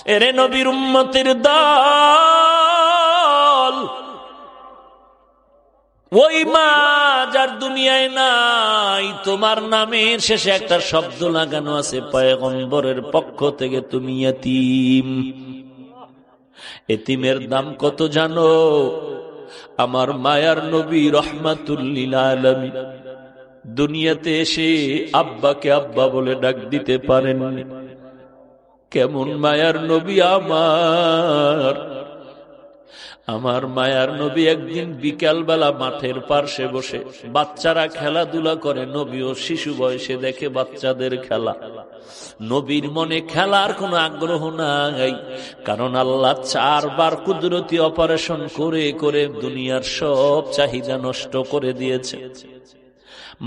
এরে নবীর উম্মতের দল, ওই মা যার দুনিয়ায় নাই, তোমার নামের শেষে একটা শব্দ লাগানো আছে পয়গম্বরের পক্ষ থেকে, তুমি ইতিম। এতিমের দাম কত জানো? আমার মায়ার নবী রাহমাতুল লিল আলামিন দুনিয়াতে এসে আব্বাকে আব্বা বলে ডাক দিতে পারেননি। কেমন মায়ার নবী আমার মায়ার নবী একদিন বিকালবেলা মাঠের পার্শ্বে বসে বাচ্চারা খেলাধুলা করে, নবীও শিশু বয়সে দেখে বাচ্চাদের খেলা। নবীর মনে খেলার কোনো আগ্রহ নাই, কারণ আল্লাহ 4 বার কুদরতি অপারেশন করে করে দুনিয়ার সব চাহিদা নষ্ট করে দিয়েছে।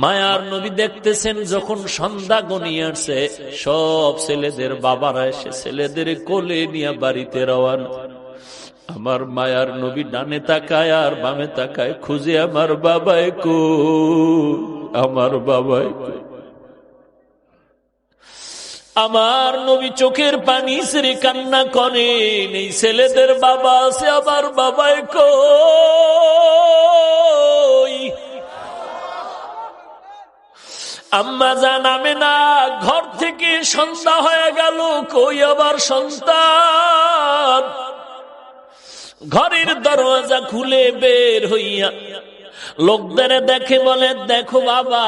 মায়ার নবী দেখতেছেন যখন সন্ধ্যা গনিয়ে আসছে, সব ছেলেদের বাবারা এসে ছেলেদের কোলে নিয়ে বাড়িতে রওয়ানা। আমার মায়ার নবী ডানে তাকায় আর বামে তাকায়, খুঁজে আমার বাবাই কই, আমার বাবাই কই। আমার নবী চোখের পানি ছেড়ে কান্না করেন, এই ছেলেদের বাবা আছে, আমার বাবাই কই। আম্মা জান আমেনা ঘর থেকে সন্ধ্যা হয়ে গেল, কই আবার সন্তান। ঘরের দরজা খুলে বের হইয়া লোকদের দেখে বলে, দেখো বাবা,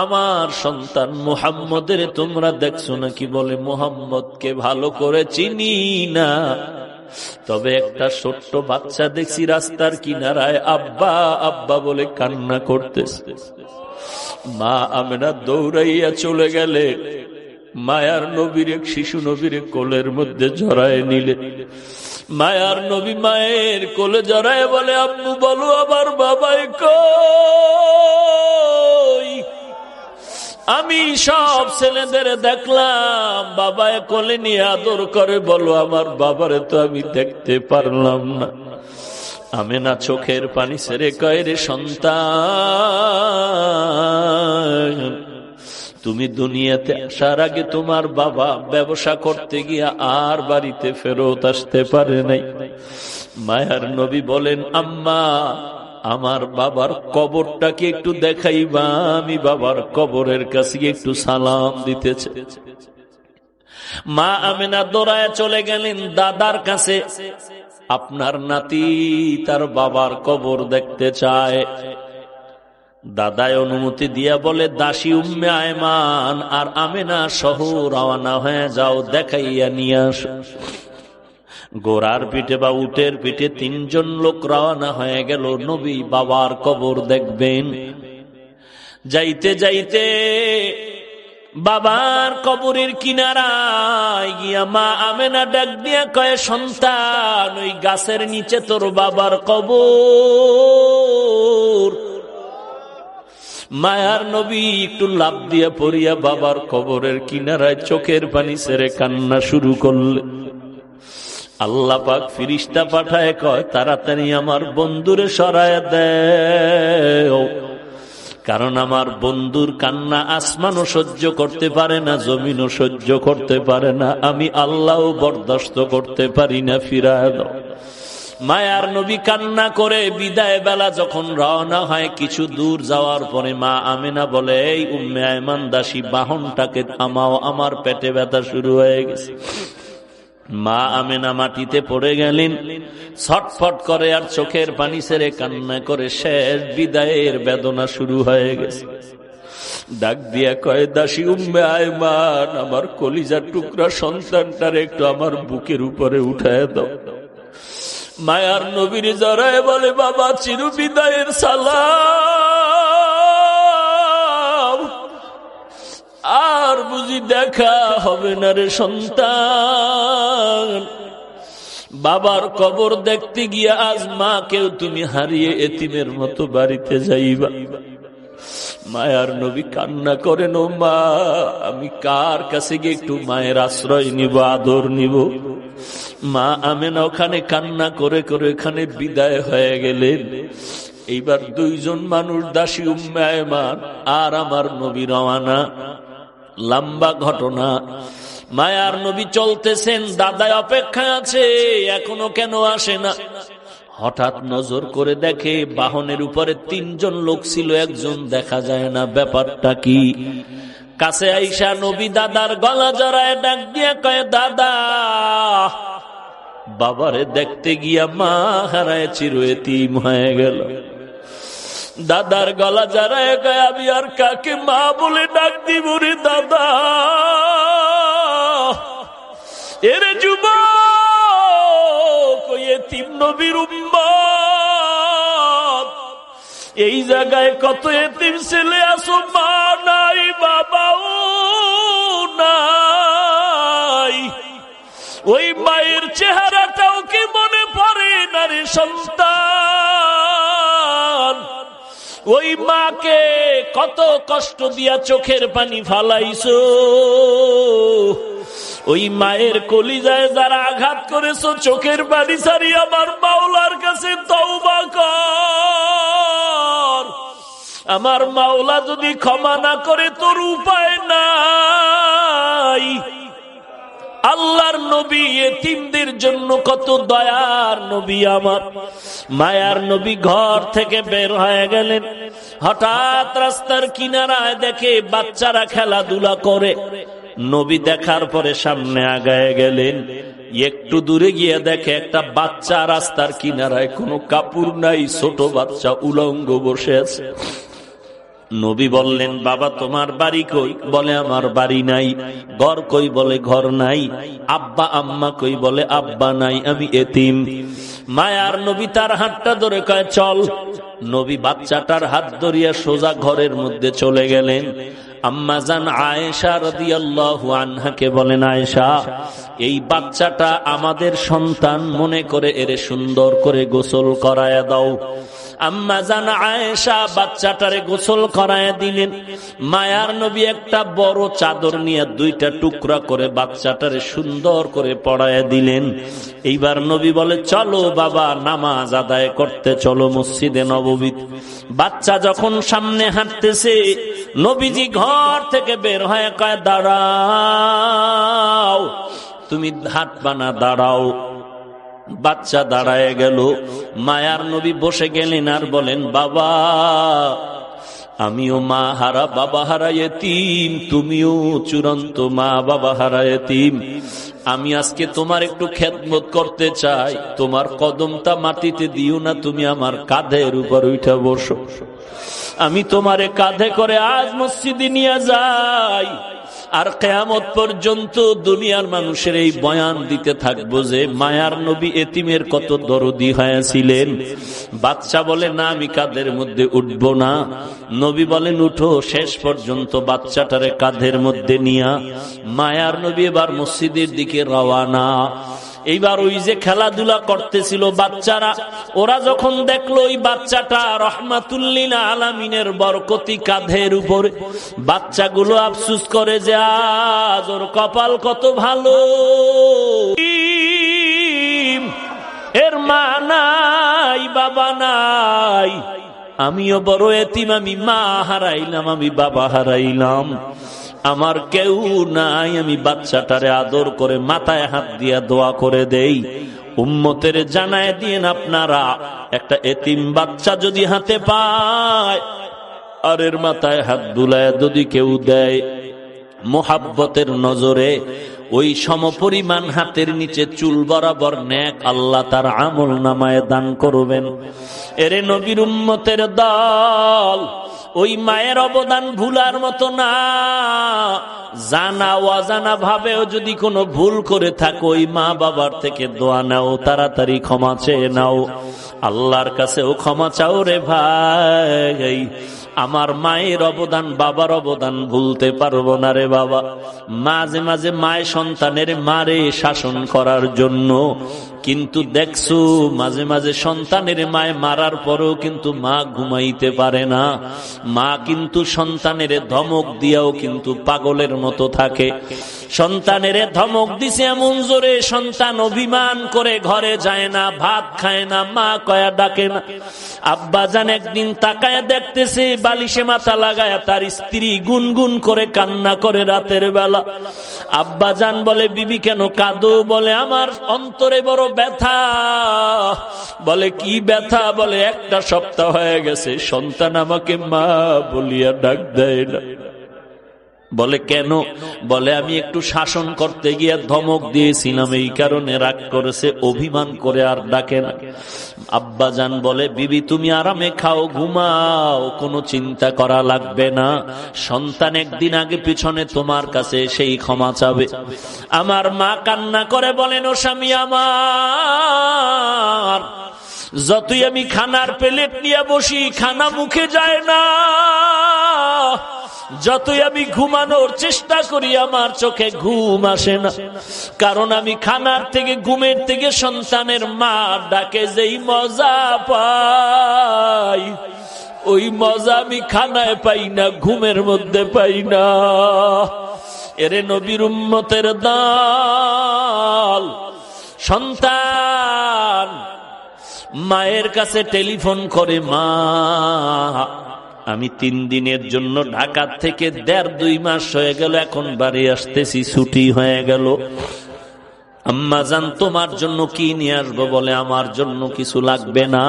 আমার সন্তান মুহাম্মদের তোমরা দেখছো নাকি? বলে, মুহাম্মদকে ভালো করে চিনি না, তবে একটা ছোট্ট বাচ্চা দেখছি রাস্তার কিনারায় আব্বা আব্বা বলে কান্না করতেছে। মা আমেনা দৌড়াইয়া চলে গেলে মায়ার নবীর শিশু নবীর কোলের মধ্যে জড়ায় নিলে। মায়ার নবী মায়ের কোলে জড়ায় বলে, আম্মু বলো আবার বাবাই কই। আমি সব ছেলেদের দেখলাম বাবায় কোলে নিয়ে আদর করে, বলো আমার বাবারে তো আমি দেখতে পারলাম না। আমেনা চোখের পানি ছেড়ে কয়, রে সন্তান, তুমি দুনিয়াতে আসার আগে তোমার বাবা ব্যবসা করতে গিয়া আর বাড়িতে ফেরত আসতে পারে নাই। মায়ার নবী বলেন, আম্মা আমার বাবার কবরটাকে একটু দেখাইবা, আমি বাবার কবরের কাছে একটু সালাম দিতেছে। মা আমেনা দৌড়ায় চলে গেলেন দাদার কাছে, আপনার নাতি তার বাবার কবর দেখতে চায়। দাদায় অনুমতি দিয়া বলে, দাসী উম্মে আয়মান আর আমেনা সহ রওনা হয়ে যাও, দেখাইয়া নিয়ে আসো। গোরার পিঠে বা উটের পিঠে 3 জন লোক রওনা হয়ে গেল, নবী বাবার কবর দেখবেন। যাইতে যাইতে বাবার কবরের কিনারায় গিয়া মা আমেনা ডাক দিয়া কয়, সন্তান, ওই গাছের নিচে তোর বাবার কবর। মায়ার নবী একটু লাফ দিয়া পড়িয়া বাবার কবরের কিনারায় চোখের পানি ছেড়ে কান্না শুরু করলে। আল্লাহ পাক ফিরিস্তা পাঠায় কয়, তাড়াতাড়ি আমার বন্ধুরে সরায় দেও, কারণ আমার বন্ধুর কান্না আসমানও সহ্য করতে পারে না, জমিনও সহ্য করতে পারে না, আমি আল্লাহও বরদাস্ত করতে পারি না, ফিরায় দাও। মায়ার নবী কান্না করে বিদায় বেলা যখন রওনা হয়, কিছু দূর যাওয়ার পরে মা আমেনা বলে, এই উম্মে আয়মান দাসী, বাহনটাকে থামাও, আমার পেটে ব্যথা শুরু হয়ে গেছে। মা আমেনা মাটিতে পড়ে গেলেন, ছটফট করে আর চোখের পানি ছেড়ে কান্না করে শেষ বিদায়ের বেদনা শুরু হয়ে গেছে। ডাক দিয়া কয়, দাসী উম্মে আয়মান, আমার কলিজার টুকরা সন্তানটার একটু আমার বুকের উপরে উঠায় দাও। মায়ার নবীর জড়ায় বলে, বাবা চির বিদায়ের সালাম, আর বুঝি দেখা হবে না রে সন্তান। বাবার কবর দেখতে গিয়া আজ মাকেও তুমি হারিয়ে এতিমের মতো বাড়িতে যাইবা। মায়ার নবী কান্না করেন, ও মা, আমি কার কাছে গিয়ে একটু মায়ের আশ্রয় নিব, আদর নিব? মা আমেনা ওখানে কান্না করে করে এখানে বিদায় হয়ে গেলেন। এইবার 2 জন মানুষ, দাসী উম্মে আয়মান আর আমার নবী রওয়ানা। লম্বা ঘটনা। মায়ার নবী চলতেছেন, দাদায় অপেক্ষায় আছে, এখনো কেন আসে না? হঠাৎ নজর করে দেখে বাহনের উপরে 3 জন লোক ছিল, একজন দেখা যায় না। ব্যাপারটা কি? কাছে আইসা নবী দাদার গলা জড়ায় ডাক দিয়ে কয়, দাদা। বাবারে দেখতে গিয়া মা হারায় চির এতিম হয়ে গেল। দাদার গলা জড়ায় কয়, আমি আর কাকে মা বলে ডাক দিব রে দাদা? এরে যুবক, এতিম নবীর উম্মত, এই জায়গায় কত এতিম ছেলে আছো, মা নাই, বাবাও নাই। ওই মায়ের চেহারাটাও কি মনে পড়ে না রে সন্তান? ওই মাকে কত কষ্ট দিয়া চোখের পানি ফালাইছো, ওই মায়ের কলিজায় যারা আঘাত করেছো, চোখের পানি ছাড়ি আমার মাওলার কাছে তওবা কর। আমার মাওলা যদি ক্ষমা না করে তোর উপায় নাই। আল্লাহর নবী এতিমদের জন্য কত দয়ার নবী, আমার মায়ার নবী ঘর থেকে বের হয়ে গেলেন। হঠাৎ রাস্তার কিনারায় দেখে বাচ্চারা খেলাধুলা করে। নবী দেখার পরে সামনে আগায় গেলেন। একটু দূরে গিয়ে দেখে একটা বাচ্চা রাস্তার কিনারায়, কোনো কাপড় নাই, ছোট বাচ্চা উলঙ্গ বসে আছে। নবী বললেন, বাবা তোমার বাড়ি কই? বলে আমার বাড়ি নাই। ঘর কই? বলে ঘর নাই। আব্বা আম্মা কই? বলে আব্বা নাই, আমি এতিম। মায়ার নবী তার হাতটা ধরে কয় চল। নবী বাচ্চাটার হাত ধরিয়া সোজা ঘরের মধ্যে চলে গেলেন। আম্মা জান আয়েশা রাদিয়াল্লাহু আনহাকে বলেন, আয়েশা, এই বাচ্চাটা আমাদের সন্তান মনে করে এরে সুন্দর করে গোসল করায়া দাও। আম্মা জান আয়েশা বাচ্চাটারে গোসল করায় দিলেন। মায়ার নবী একটা বড় চাদর নিয়ে 2টা টুকরা করে বাচ্চাটারে সুন্দর করে পড়ায় দিলেন। এইবার নবী বলে, চলো বাবা, নামাজ আদায় করতে চলো মসজিদে নববী। বাচ্চা যখন সামনে হাঁটতেছে, নবীজি ঘর থেকে বের হয়ে কয়, দাঁড়াও, তুমি হাঁটবা না, দাঁড়াও। বাচ্চা দাঁড়ায় গেল। মায়ার নবী বসে গেলেন আর বলেন, বাবা, আমিও মা হারা বাবা হারা এতিম, তুমিও চূড়ান্ত মা বাবা হারা এতিম। আমি আজকে তোমার একটু খেদমত করতে চাই। তোমার কদমটা মাটিতে দিও না, তুমি আমার কাঁধের উপর উঠে বসো। আমি তোমারে কাঁধে করে আজ মসজিদে নিয়ে যাই, আর কিয়ামত পর্যন্ত দুনিয়ার মানুষের এই বয়ান দিতে থাকবো যে মায়ার নবী এতিমের কত দরদি হয়েছিলেন। বাচ্চা বলে, না, আমি কাঁধের মধ্যে উঠব না। নবী বলেন, উঠো। শেষ পর্যন্ত বাচ্চাটারে কাঁধের মধ্যে নিয়া মায়ার নবী এবার মসজিদের দিকে রওয়ানা। এইবার ওই যে খেলাধুলা করতেছিল বাচ্চারা, ওরা যখন দেখলো ওই বাচ্চাটা রহমাতুল্লিল আলামিনের বরকতি কাঁধের উপরে, বাচ্চাগুলো আফসুস করে যে আজ ওর কপাল কত ভালো, এর মা নাই, বাবা নাই। আমিও বড় এতিম, আমি মা হারাইলাম, আমি বাবা হারাইলাম, আমার কেউ নাই। আমি বাচ্চাটারে আদর করে মাথায় হাত দিয়া দোয়া করে দেই। উম্মতের জানায় দিয়েন আপনারা, একটা এতিম বাচ্চা যদি হাতে পায় আর এর মাথায় হাত বুলায় যদি কেউ দেয়, মোহাব্বতের নজরে ওই সমপরিমাণ হাতের নিচে চুল বরাবর নেক আল্লাহ তার আমল নামায় দান করবেন। এরে নবীর উম্মতের দল, ওই মায়ের অবদান ভুলার মতো না। জানা অজানা ভাবেও যদি কোনো ভুল করে থাকো, ওই মা বাবার থেকে দোয়া নাও, তাড়াতাড়ি ক্ষমা চেয়ে নাও, আল্লাহর কাছেও ক্ষমা চাও রে ভাই। আমার মায়ের অবদান, বাবার অবদান ভুলতে পারবো না রে বাবা। মাঝে মাঝে মায়ের সন্তানের মারে শাসন করার জন্য কিন্তু দেখছো মাঝে মাঝে সন্তানের মায় মারার পরেও কিন্তু মা ঘুমাইতে পারে না। মা কিন্তু সন্তানের ধমক দিয়াও কিন্তু পাগলের মতো থাকে। সন্তানের ধমক দিছে এমন জোরে, সন্তান অভিমান করে ঘরে যায় না, ভাত খায় না, মা কয়া ডাকে না। আব্বাজান একদিন তাকায় দেখতেছে বালিশে মাথা লাগায় তার স্ত্রী গুনগুন করে কান্না করে রাতের বেলা। আব্বাজান বলে, বিবি কেন কাঁদো? বলে, আমার অন্তরে বড় ব্যথা। বলে, কি ব্যথা? বলে, একটা সপ্তাহ হয়ে গেছে সন্তান আমাকে মা বলিয়া ডাক দেয় না। বলে, কেন? বলে, আমি একটু শাসন করতে গিয়ে ধমক দিয়েছিলাম, এই কারণে রাগ করেছে, অভিমান করে আর ডাকে না। আব্বাজান বলে, বিবি তুমি আরামে খাও, ঘুমাও, কোনো চিন্তা করা লাগবে না। সন্তান একদিন আগে পিছনে তোমার কাছে সেই ক্ষমা চাবে। আমার মা কান্না করে বলেন, ও স্বামী আমার, যতই আমি খানার প্লেট নিয়ে বসি খানা মুখে যায় না, যতই আমি ঘুমানোর চেষ্টা করি আমার চোখে ঘুম আসে না। কারণ আমি খানার থেকে, ঘুমের থেকে সন্তানের মা ডাকে যেই মজা পাই, ওই মজা আমি খানায় পাই না, ঘুমের মধ্যে পাই না। এরে নবীর উম্মতের দল, সন্তান মায়ের কাছে টেলিফোন করে, মা আমি 3 দিনের জন্য ঢাকা থেকে 1.5-2 মাস হয়ে গেল, এখন বাড়ি আসতেছি, ছুটি হয়ে গেল। আম্মা জান তোমার জন্য কি নিয়ে আসবো? বলে, আমার জন্য কিছু লাগবে না,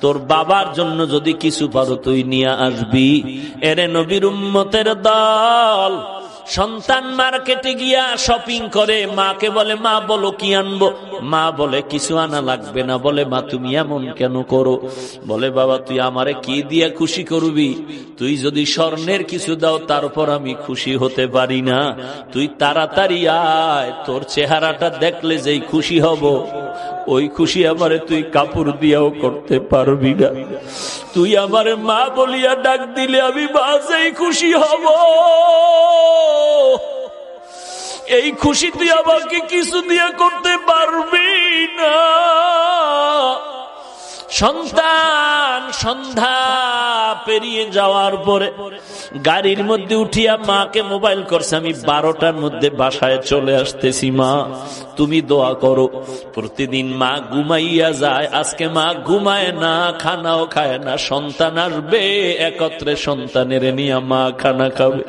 তোর বাবার জন্য যদি কিছু পারো তুই নিয়ে আসবি। এরে নবীর উম্মতের দল, সন্তান মার্কেটে গিয়া শপিং করে, মাকে বলে, মা বলো কি আনবো? মা বলে, কিছু আনা লাগবে না। বলে, মা তুমি এমন কেন করো? বলে, বাবা তুই আমারে কি দিয়ে খুশি করবি? তুই যদি স্বর্ণের কিছু দাও তারপর আমি খুশি হতে পারি না। তুই তাড়াতাড়ি আয়, তোর চেহারাটা দেখলে যেই খুশি হব, ওই খুশি আমারে তুই কাপড় দিয়াও করতে পারবি না। তুই আমারে মা বলিয়া ডাক দিলে আমি বাজেই খুশি হব। এই খুশি তুই আমাকে কিছু দিয়ে করতে পারবি না। সন্তান সন্ধ্যা পেরিয়ে যাওয়ার পরে গাড়ির মধ্যে উঠিয়া মাকে মোবাইল করছে, আমি 12টার মধ্যে বাসায় চলে আসতেছি, মা তুমি দোয়া করো। প্রতিদিন মা ঘুমাইয়া যায়, আজকে মা ঘুমায় না, খানাও খায় না। সন্তান আসবে, একত্রে সন্তানের নিয়ে মা খানা খাবে।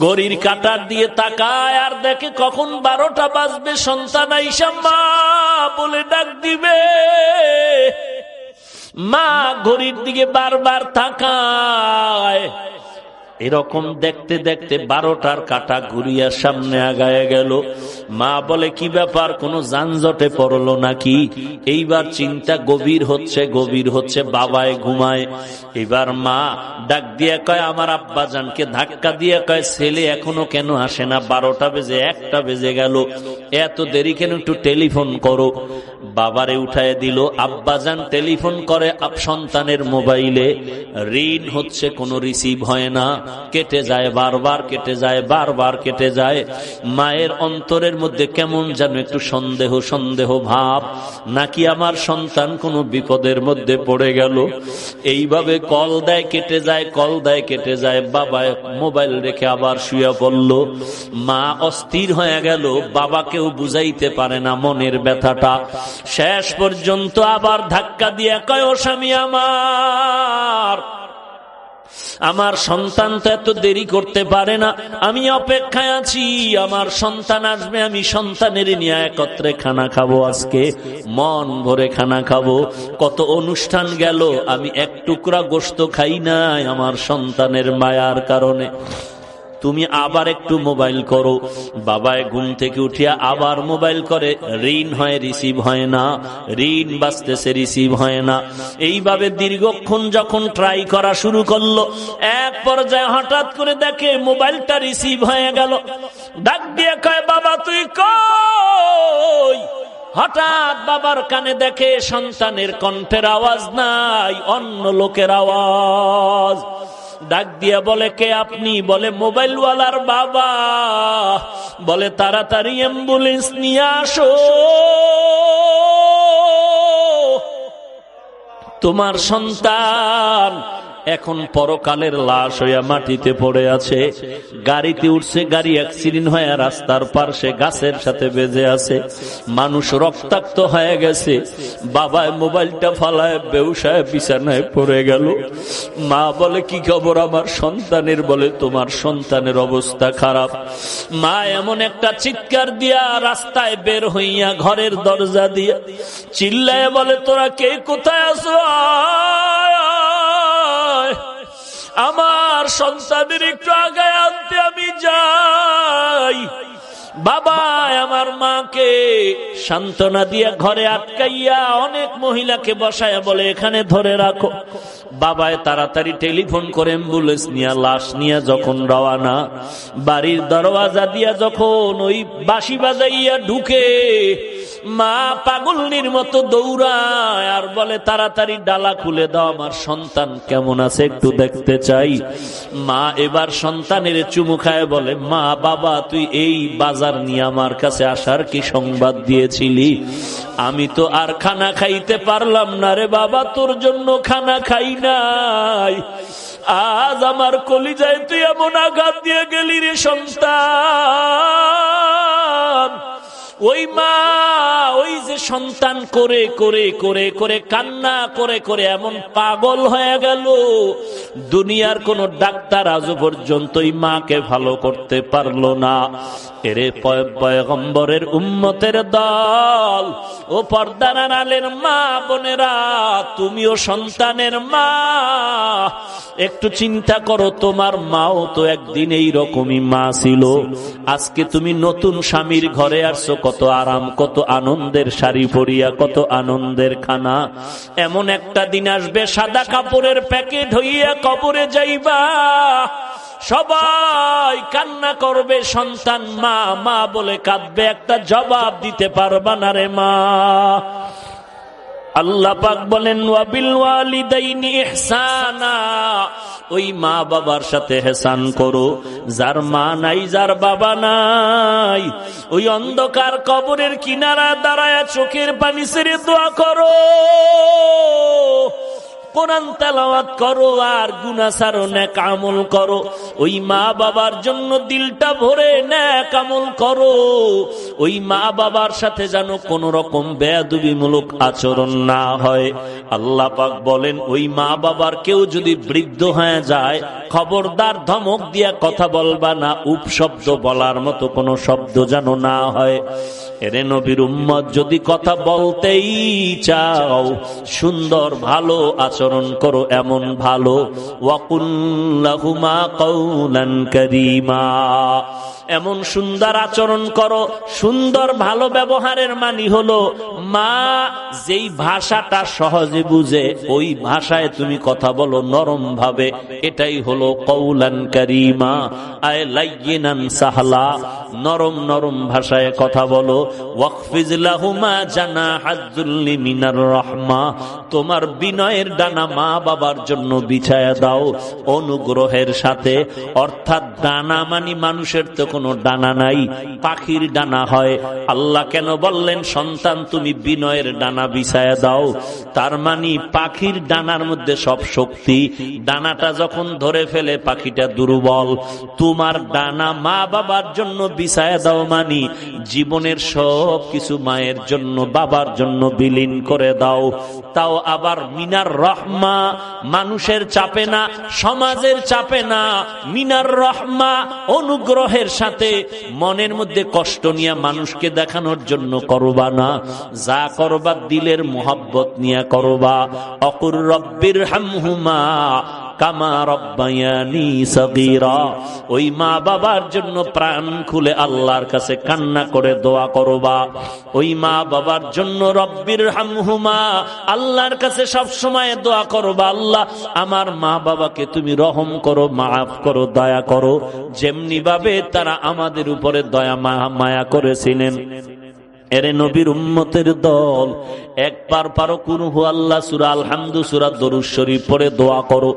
ঘড়ির কাঁটার দিয়ে তাকায় আর দেখে কখন 12টা বাজবে, সন্তান আইসা মা বলে ডাক দিবে। মা ঘড়ির দিকে বারবার তাকায়। এরকম দেখতে দেখতে 12টার কাঁটা ঘুরিয়া সামনে আগায় গেল। মা বলে, কি ব্যাপার, কোন যানজটে পড়লো নাকি? এইবার চিন্তা গভীর হচ্ছে, বাবায় ঘুমায়। এবার মা ডাক দিয়ে কয়, আমার আব্বাজানকে ধাক্কা দিয়ে কয়, ছেলে এখনো কেন আসে না? 12টা বেজে 1টা বেজে গেল, এত দেরি কেন? একটু টেলিফোন করো। বাবারে উঠায় দিল। আব্বাজান টেলিফোন করে সন্তানের মোবাইলে, রিং হচ্ছে, কোনো রিসিভ হয় না, কেটে যায়, বারবার কেটে যায়, বারবার কেটে যায়। মায়ের অন্তরের মধ্যে কেমন যেন একটু সন্দেহ ভাব, নাকি আমার সন্তান কোনো বিপদের মধ্যে পড়ে গেল। এইভাবে কল দেয়, কেটে যায়, কল দেয়, কেটে যায়। বাবা মোবাইল রেখে আবার শুয়ে পড়ল। মা অস্থির হয়ে গেল, বাবাকেও বুঝাইতে পারে না মনের ব্যথাটা। শেষ পর্যন্ত আবার ধাক্কা দিয়ে কয়, ও স্বামী আমার সন্তান তো এত দেরি করতে পারে না, আমি অপেক্ষায় আছি, আমার সন্তান আসবে, আমি সন্তানের নিয়ে একত্রে খানা খাবো, আজকে মন ভরে খানা খাবো। কত অনুষ্ঠান গেল, আমি এক টুকরা গোশত খাই নাই আমার সন্তানের মায়ার কারণে। তুমি আবার একটু মোবাইল করো। বাবায় ঘুম থেকে উঠিয়া আবার মোবাইল করে, রিং হয়, রিসিভ হয় না, রিং বাজতেছে, রিসিভ হয় না। এইভাবে দীর্ঘক্ষণ যখন ট্রাই করা শুরু করলো, এক পর্যায়ে হঠাৎ করে দেখে মোবাইলটা রিসিভ হয়ে গেল। ডাক দিয়ে কয়, বাবা তুই কই? হঠাৎ বাবার কানে দেখে সন্তানের কণ্ঠের আওয়াজ নাই, অন্য লোকের আওয়াজ। ডাক দিয়া বলে, কে আপনি? বলে, মোবাইলওয়ালার বাবা। বলে, তাড়াতাড়ি অ্যাম্বুলেন্স নিয়ে আসো, তোমার সন্তান এখন পরকালের লাশ হইয়া মাটিতে পড়ে আছে। গাড়িতে উঠছে, গাড়ি অ্যাক্সিডেন্ট হয়ে রাস্তার পাশে গাছের সাথে বেজে আছে, মানুষ রক্তাক্ত হয়ে গেছে। বাবায় মোবাইলটা ফালায় বেউসায় বিছানায় পড়ে গেল। মা বলে, কি খবর আমার সন্তানের? বলে, তোমার সন্তানের অবস্থা খারাপ। মা এমন একটা চিৎকার দিয়া রাস্তায় বের হইয়া ঘরের দরজা দিয়া চিল্লায় বলে, তোরা কে কোথায় আছো? আমার সন্তানের একটু আগায় আনতে আমি যাই। বাবা আমার মাকে সান্ত্বনা দিয়া ঘরে আটকাইয়া অনেক মহিলাকে বসায় বলে, এখানে ধরে রাখো। বাবায় তাড়াতাড়ি টেলিফোন করে অ্যাম্বুলেন্স নিয়ে লাশ নিয়ে যখন রওয়ানা, বাড়ির দরওয়াজা দিয়া যখন ওই বাঁশি বাজাইয়া ঢুকে, মা পাগলনির মতো দৌড়ায় আর বলে, তাড়াতাড়ি ডালা খুলে দাও, আমার সন্তান কেমন আছে একটু দেখতে চাই। মা এবার সন্তানের চুমু খায় বলে, মা বাবা তুই এই বাজার নিয়ে আমার কাছে আসার কি সংবাদ দিয়েছিলি? আমি তো আর খানা খাইতে পারলাম না রে বাবা, তোর জন্য খানা খাই নাই। আজ আমার কলিজায় তুই এমন আঘাত দিয়ে গেলি রে সন্তান। ওই মা ওই যে সন্তান করে করে করে করে কান্না করে করে এমন পাগল হয়ে গেল, দুনিয়ার কোন ডাক্তার আজ পর্যন্ত ওই মাকে ভালো করতে পারলো না। এরে পয়গম্বরের উম্মতের দল, ও পর্দার আড়ালের মা বোনেরা, তুমিও সন্তানের মা, একটু চিন্তা করো, তোমার মাও তো একদিন এই রকমই মা ছিল। আজকে তুমি নতুন স্বামীর ঘরে আসছো, কত আরাম, কত আনন্দের শাড়ি পরিয়া, কত আনন্দের খানা। এমন একটা দিন আসবে সাদা কাপড়ের প্যাকেট হইয়া কবরে যাইবা, সবাই কান্না করবে, সন্তান মা মা বলে কাঁদবে, একটা জবাব দিতে পারবা না রে মা। আল্লাহ পাক বলেন, ওয়াবিল ওয়ালিদাইনি ইহসানা, ওই মা বাবার সাথে হেসান করো। যার মা নাই, যার বাবা নাই, ওই অন্ধকার কবরের কিনারা দাঁড়ায় চোখের পানি ছেড়ে দোয়া করো, কোরআন তেলাওয়াত করো, আর গুনাহ ছাড়ো, নেক আমল করো। ওই মা বাবার জন্য দিলটা ভরে নেক আমল করো। ওই মা বাবার সাথে যেন কোন রকম বেয়াদবিমূলক আচরণ না হয়। আল্লাহ পাক বলেন, ওই মা বাবার কেউ যদি বৃদ্ধ হয়ে যায়, খবরদার ধমক দিয়া কথা বলবা না, উপশব্দ বলার মতো কোনো শব্দ যেন না হয়। এরে নবীর উম্মত, যদি কথা বলতেই চাও, সুন্দর ভালো আচরণ করো, এমন ভালো, ওয়াকুল লাহুমা কাওলান কারীমা, এমন সুন্দর আচরণ করো। সুন্দর ভালো ব্যবহারের মানে হলো, মা যেই ভাষাটা সহজে বুঝে ওই ভাষায় তুমি কথা বলো নরম ভাবে, এটাই হলো কাওলান কারীমা, আয় লাইয়িনান সাহলা, নরম নরম ভাষায় কথা বলো। ওয়াকফিজ লাহুমা জানাহাজ যুল্লি মিনার রাহমা, তোমার বিনয়ের ডানা মা বাবার জন্য বিছায়া দাও অনুগ্রহের সাথে। অর্থাৎ ডানা মানে মানুষের তো কোনো ডানা নাই, পাখির ডানা হয়। আল্লাহ কেন বললেন সন্তান তুমি বিনয়ের ডানা বিছায়া দাও? তার মানে পাখির ডানার মধ্যে সব শক্তি, ডানাটা যখন ধরে ফেলে পাখিটা দুর্বল। তোমার ডানা মা বাবার জন্য বিছায়া দাও মানে জীবনের সব কিছু মায়ের জন্য বাবার জন্য বিলীন করে দাও। তাও আবার মিনার রহমা, মানুষের চাপে না, সমাজের চাপে না, মিনার রহমা অনুগ্রহের সাথে। মনের মধ্যে কষ্ট নিয়ে মানুষকে দেখানোর জন্য করবা না, যা করবা দিলের মোহাব্বত নিয়ে করবা। অকুর রব্বির হামহুমা কামা রব্বায়ানি সগীরা, ওই মা বাবার জন্য প্রাণ খুলে আল্লাহর কাছে কান্না করে দোয়া করবা। ওই মা বাবার জন্য রব্বির হামহুমা, আল্লাহর কাছে সব সময় দোয়া করবা, আল্লাহ আমার মা বাবাকে তুমি রহম করো, মাফ করো, দয়া করো, যেমনি ভাবে তারা আমাদের উপরে দয়া মায়া করেছিলেন। এরে নবীর উম্মতের দল, একবার পারো কুল হু আল্লাহ সূরা আলহামদু সূরা দরুদ শরীফ পড়ে দোয়া করো।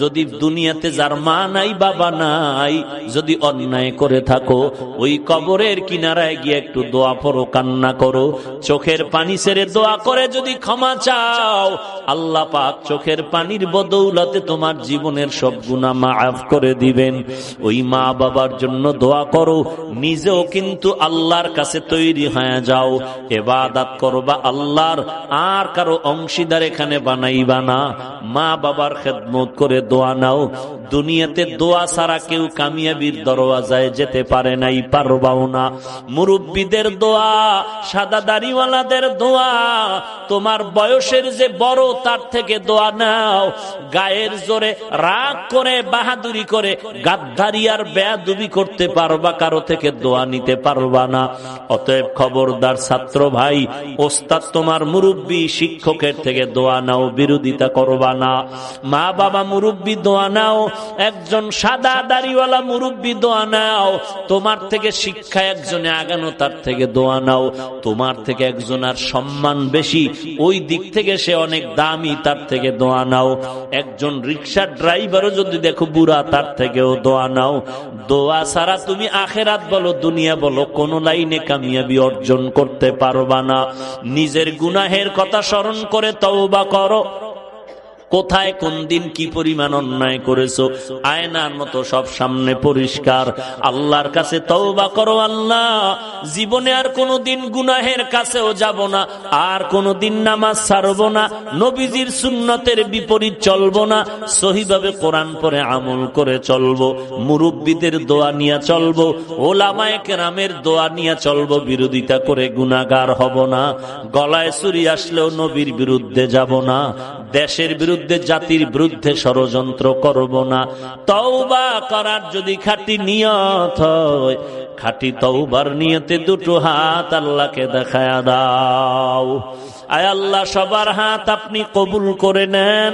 যদি দুনিয়াতে যার মা নাই বাবা নাই, যদি অন্যায় করে থাকো, ওই কবরের কিনারায় গিয়ে একটু দোয়া পড়ো, কান্না করো, চোখের পানি ছেড়ে দোয়া করে যদি ক্ষমা চাও, আল্লাহ পাক চোখের পানির বদৌলতে তোমার জীবনের সব গুনাহ মাফ করে দিবেন। ওই মা বাবার জন্য দোয়া করো, নিজেও কিন্তু আল্লাহর কাছে তৈরি হয়ে যাও, ইবাদত করবা আল্লাহর, আর কারো অংশীদার এখানে বানাইবা না। মা বাবার খেদমত করে দোয়া নাও। দুনিয়াতে দোয়া ছাড়া কেউ কামিয়াবির দরওয়াজায় যেতে পারে নাই, পারবাও না। মুরব্বীদের দোয়া, সাদা দাড়িওয়ালাদের দোয়া, তোমার বয়সের যে বড় তার থেকে দোয়া নাও। গায়ের জোরে রাগ করে বাহাদুরি করে গাদ্দারি আর বেয়াদবি করতে পারবা, কারো থেকে দোয়া নিতে পারবা না। অতএব খবরদার ছাত্র ভাই, ওস্তাদ তোমার মুরব্বী শিক্ষকের থেকে দোয়া নাও, বিরোধিতা করবা না। মা বাবা মুরব্বী দোয়া নাও, একজন সাদা দাড়িওয়ালা মুরব্বী দোয়া নাও। তোমার থেকে শিক্ষা একজনে আগানো, তার থেকে দোয়া নাও। তোমার থেকে একজনের সম্মান বেশি, ওই দিক থেকে সে অনেক দামি, তার থেকে দোয়া নাও। একজন রিকশার ড্রাইভারও যদি দেখো বুড়া, তার থেকেও দোয়া নাও। দোয়া ছাড়া তুমি আখেরাত বলো দুনিয়া বলো কোন লাইনে কামিয়াবি অর্জন করতে পারবা না। নিজের গুনাহের কথা স্মরণ করে তওবা করো। কোথায় কোন দিন কি পরিমাণ অন্যায় করেছো, আয়নার মতো সব সামনে পরিষ্কার। আল্লাহর কাছে তওবা করো, আল্লাহ জীবনে আর কোনদিন গুনাহের কাছেও যাব না, আর কোনদিন নামাজ ছাড়বো না, নবীজির সুন্নতের বিপরীত চলবো না, সহিভাবে কোরআন পড়ে আমল করে চলবো, মুরব্বীদের দোয়া নিয়ে চলবো, ওলামায়ে কেরামের দোয়া নিয়ে চলবো, বিরোধিতা করে গুনাহগার হব না। গলায় ছুরি আসলেও নবীর বিরুদ্ধে যাব না, দেশের বিরুদ্ধে জাতির বিরুদ্ধে ষড়যন্ত্র করব না। তওবা করার যদি খাঁটি নিয়ত হয়, খাঁটি তওবার নিয়তে দুটো হাত আল্লাহকে দেখায়া দাও। আয় আল্লাহ, সবার হাত আপনি কবুল করে নেন,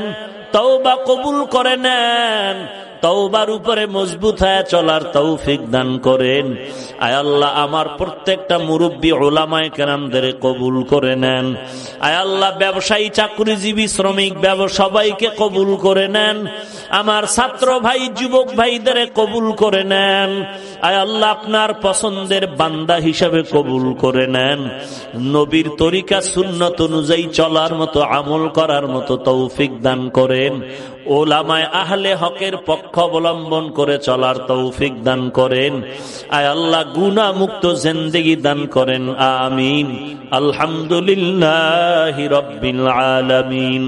তওবা কবুল করে নেন, তওবার উপরে মজবুত হয়ে চলার তৌফিক দান করেন। আয় আল্লাহ, আমার প্রত্যেকটা মুরব্বী উলামায়ে কেরামদের কবুল করে নেন। আয় আল্লাহ, ব্যবসায়ী চাকরিজীবী শ্রমিক সবাইকে কবুল করে নেন। আমার ছাত্র ভাই যুবক ভাইদের কবুল করে নেন। আয় আল্লাহ, আপনার পছন্দের বান্দা হিসাবে কবুল করে নেন। নবীর তরিকা সুন্নত অনুযায়ী চলার মতো, আমল করার মতো তৌফিক দান করেন। ওলামায়ে আহলে হকের পক্ষ অবলম্বন করে চলার তৌফিক দান করেন। আয় আল্লাহ, গুনাহ মুক্ত জিন্দেগি দান করেন। আমিন। আলহামদুলিল্লাহি রাব্বিল আলামিন।